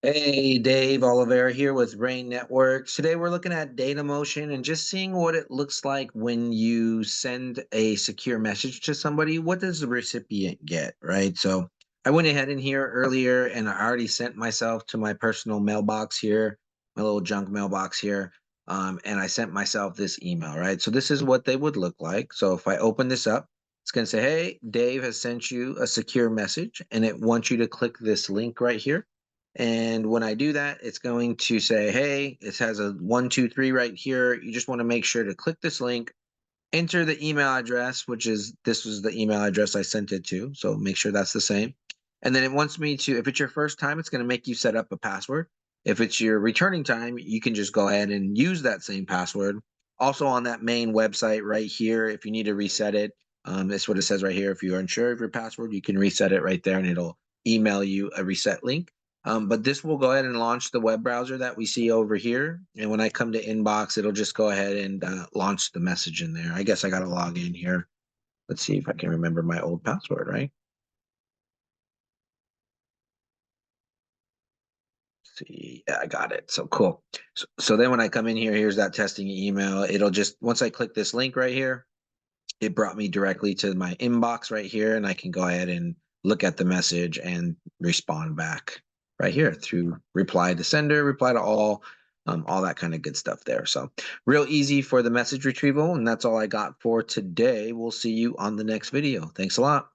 Hey, Dave Oliveira here with Rain Networks. Today we're looking at DataMotion and just seeing what it looks like when you send a secure message to somebody. What does the recipient get, right? So I went ahead in here earlier and I already sent myself to my personal mailbox here, my little junk mailbox here, and I sent myself this email, right? So this is what they would look like. So if I open this up, it's going to say, hey, Dave has sent you a secure message, and it wants you to click this link right here. And when I do that, it's going to say, hey, it has a 1, 2, 3 right here. You just want to make sure to click this link, enter the email address, which is this was the email address I sent it to. So make sure that's the same. And then it wants me to, if it's your first time, it's going to make you set up a password. If it's your returning time, you can just go ahead and use that same password. Also on that main website right here, if you need to reset it, that's what it says right here. If you are unsure of your password, you can reset it right there and it'll email you a reset link. But this will go ahead and launch the web browser that we see over here. And when I come to inbox, it'll just go ahead and launch the message in there. I guess I got to log in here. Let's see if I can remember my old password, right? Let's see, yeah, I got it. So cool. So then when I come in here, here's that testing email. It'll just, once I click this link right here, it brought me directly to my inbox right here. And I can go ahead and look at the message and respond back right here through reply to sender, reply to all that kind of good stuff there. So real easy for the message retrieval. And that's all I got for today. We'll see you on the next video. Thanks a lot.